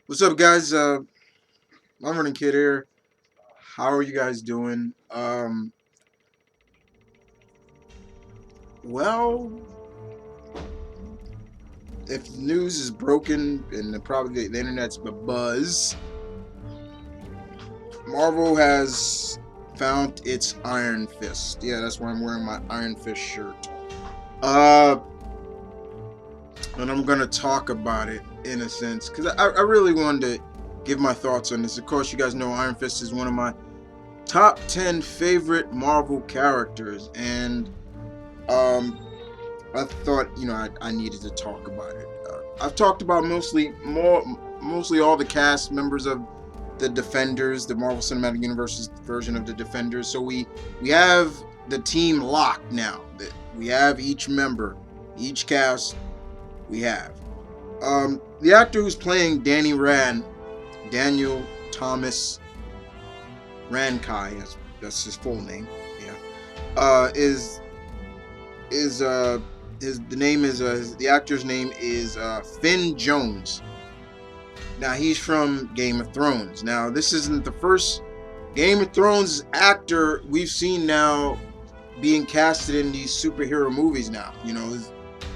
What's up, guys? I'm running kid here. How are you guys doing? Well, if the news is broken and probably the internet's a buzz, Marvel has found its Iron Fist. Yeah, that's why I'm wearing my Iron Fist shirt. Uh, and I'm gonna talk about it in a sense because I really wanted to give my thoughts on this. Of course, you guys know Iron Fist is one of my top 10 favorite Marvel characters, and um, I thought I needed to talk about it. I've talked about mostly all the cast members of the Defenders, the Marvel Cinematic Universe's version of the Defenders. So we have the team locked now. We have each member, each cast we have. The actor who's playing Danny Rand, Daniel Thomas Rankai, that's his full name. Yeah, is the name is the actor's name is Finn Jones. Now he's from Game of Thrones. Now this isn't the first Game of Thrones actor we've seen now being casted in these superhero movies. Now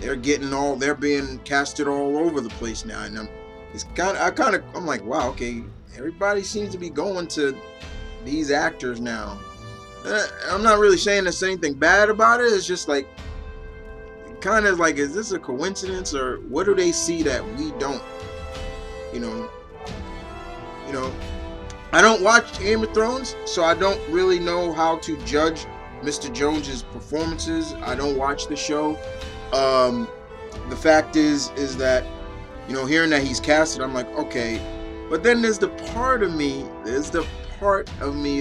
they're being casted all over the place now, and I'm like, wow, okay, everybody seems to be going to these actors now. I'm not really saying there's anything bad about it. It's just like kind of like, is this a coincidence or what do they see that we don't? You know, you know. I don't watch Game of Thrones, so I don't really know how to judge Mr. Jones's performances. I don't watch the show. The fact is that hearing that he's casted, I'm like, okay. But then there's the part of me.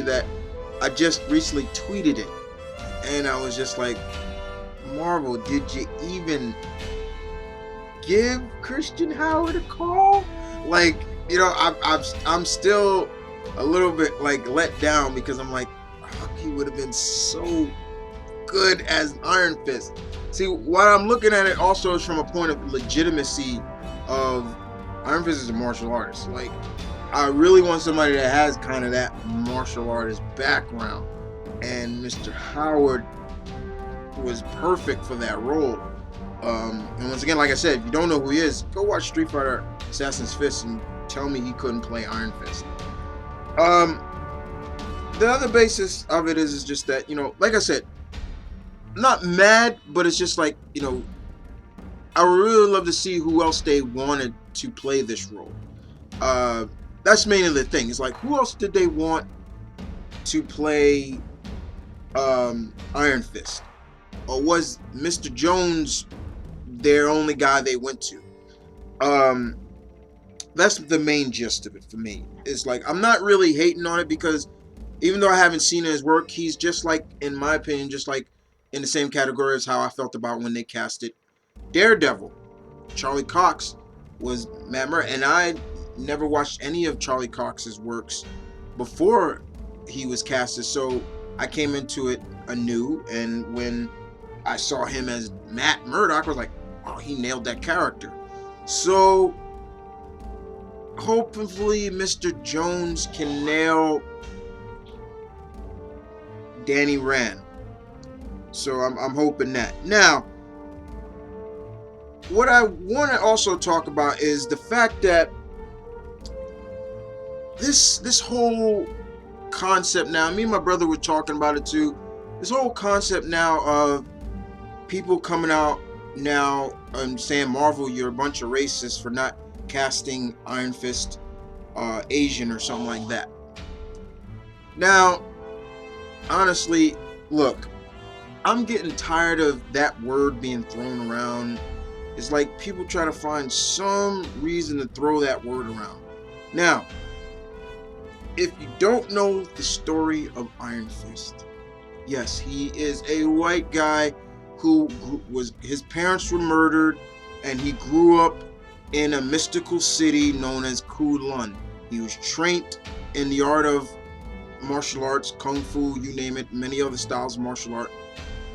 That I just recently tweeted it, and I was just like, Marvel, did you even give Christian Howard a call? Like, I'm still a little bit like let down because I'm like, oh, he would have been so good as Iron Fist. See, what I'm looking at it also is from a point of legitimacy of Iron Fist is a martial artist. Like, I really want somebody that has kind of that martial artist background, and Mr. Howard was perfect for that role. And once again, like I said, if you don't know who he is, go watch Street Fighter Assassin's Fist and tell me he couldn't play Iron Fist. The other basis of it is just that, like I said, I'm not mad, but it's just like, I would really love to see who else they wanted to play this role. That's mainly the thing. It's like, who else did they want to play Iron Fist? Or was Mr. Jones their only guy they went to? That's the main gist of it for me. It's like, I'm not really hating on it because even though I haven't seen his work, he's just like, in my opinion, just like in the same category as how I felt about when they casted Daredevil. Charlie Cox was Matt Murray, and I never watched any of Charlie Cox's works before he was casted, so I came into it anew, and when I saw him as Matt Murdock, I was like, oh, he nailed that character. So hopefully Mr. Jones can nail Danny Rand. So I'm hoping that. Now, what I want to also talk about is the fact that this whole concept now, me and my brother were talking about it too, this whole concept now of people coming out now and saying, Marvel, you're a bunch of racists for not casting Iron Fist Asian or something like that. Now, honestly, look, I'm getting tired of that word being thrown around. It's like people try to find some reason to throw that word around. Now, if you don't know the story of Iron Fist, yes, he is a white guy who his parents were murdered, and he grew up in a mystical city known as Kulun. He was trained in the art of martial arts, kung fu, you name it, many other styles of martial art.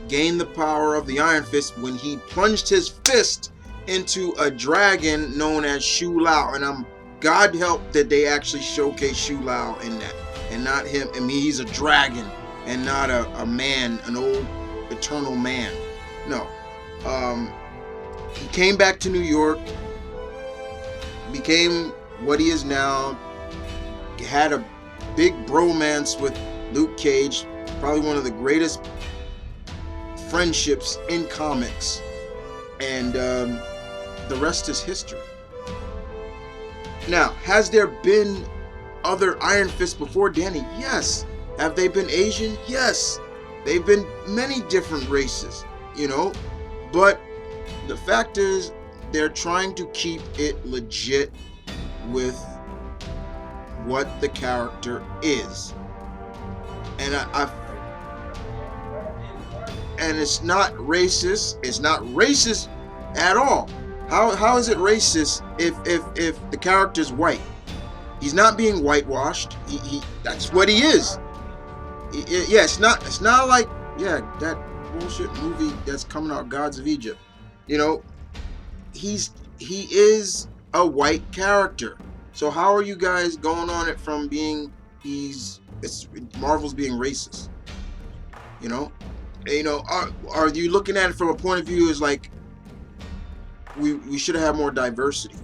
Gained the power of the Iron Fist when he plunged his fist into a dragon known as Shu Lao. And I'm God help that they actually showcase Shu Lao in that, and not him. I mean, he's a dragon and not a man, an old eternal man. No. He came back to New York, became what he is now, had a big bromance with Luke Cage, probably one of the greatest friendships in comics, and the rest is history. Now, has there been other Iron Fists before Danny? Yes. Have they been Asian? Yes. They've been many different races, but the fact is they're trying to keep it legit with what the character is, and and it's not racist. It's not racist at all. How is it racist if the character's white? He's not being whitewashed. He that's what he is. Yeah, it's not like that bullshit movie that's coming out, Gods of Egypt. He is a white character. So how are you guys going on it from being Marvel's being racist? Are you looking at it from a point of view as like we should have more diversity?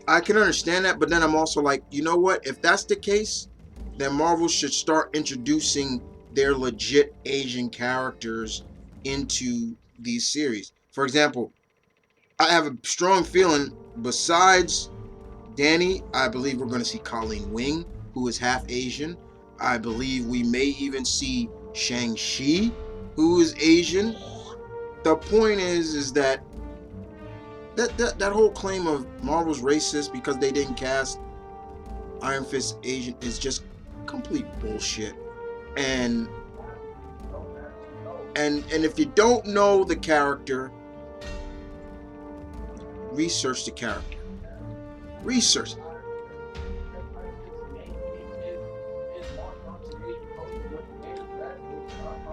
I can understand that, but then I'm also like, you know what? If that's the case, then Marvel should start introducing their legit Asian characters into these series. For example, I have a strong feeling besides Danny, I believe we're going to see Colleen Wing, who is half Asian. I believe we may even see Shang-Chi, who is Asian. The point is that whole claim of Marvel's racist because they didn't cast Iron Fist Asian is just complete bullshit. And if you don't know the character, research the character. Research.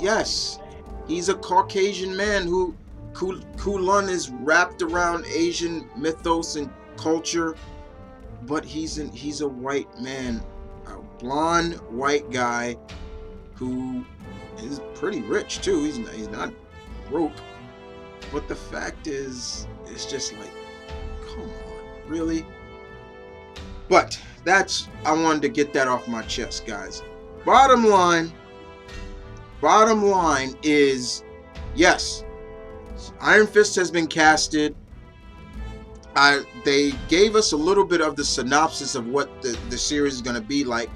Yes, he's a Caucasian man who Kulun is wrapped around Asian mythos and culture, but he's a white man, a blonde white guy who is pretty rich too. He's not broke, but the fact is, it's just like, come on, really? But I wanted to get that off my chest, guys. Bottom line is, yes, Iron Fist has been casted. They gave us a little bit of the synopsis of what the series is going to be like,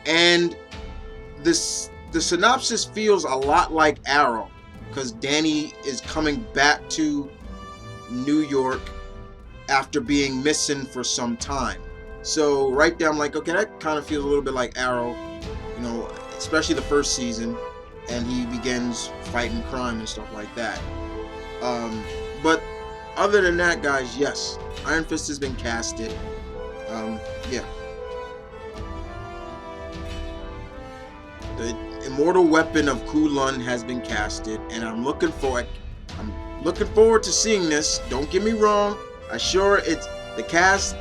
and the synopsis feels a lot like Arrow, because Danny is coming back to New York after being missing for some time. So right there, I'm like, okay, that kind of feels a little bit like Arrow, especially the first season, and he begins fighting crime and stuff like that. But other than that, guys, yes, Iron Fist has been casted. Yeah. The immortal weapon of Kulun has been casted, and I'm looking forward to seeing this. Don't get me wrong. It's the cast.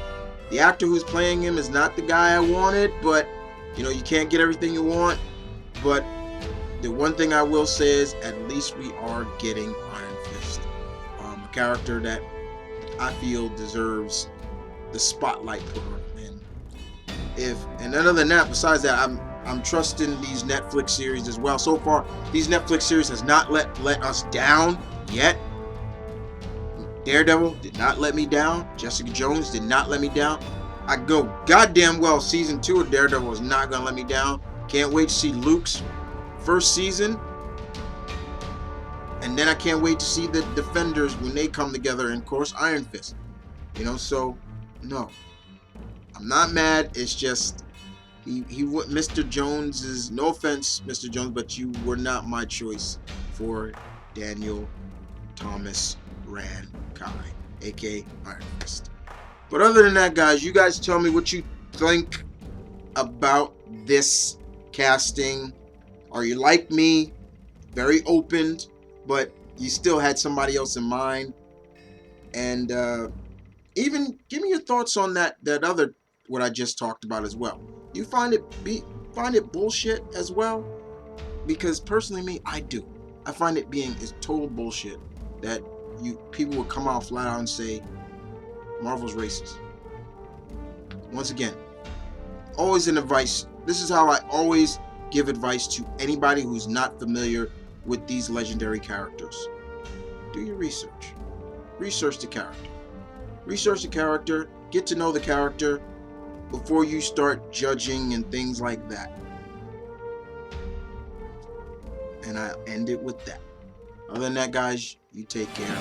The actor who's playing him is not the guy I wanted, but you can't get everything you want. But the one thing I will say is, at least we are getting Iron Fist, a character that I feel deserves the spotlight put on him. And other than that, besides that, I'm trusting these Netflix series as well. So far, these Netflix series has not let us down yet. Daredevil did not let me down. Jessica Jones did not let me down. I go goddamn well season 2 of Daredevil is not gonna let me down. Can't wait to see Luke's first season, and then I can't wait to see the Defenders when they come together, and of course Iron Fist. So no, I'm not mad. It's just Mr. Jones is, no offense, Mr. Jones, but you were not my choice for Daniel Thomas Rand Kai, aka Iron Fist. But other than that, guys, you guys tell me what you think about this casting. Are you like me, very open, but you still had somebody else in mind? And Even give me your thoughts on that other what I just talked about as well. You find it bullshit as well? Because personally, me, I do. I find it being is total bullshit that you people would come out flat out and say Marvel's racist. Once again, always an advice. This is how I always give advice to anybody who's not familiar with these legendary characters. Do your research. Research the character. Research the character. Get to know the character before you start judging and things like that. And I'll end it with that. Other than that, guys, you take care.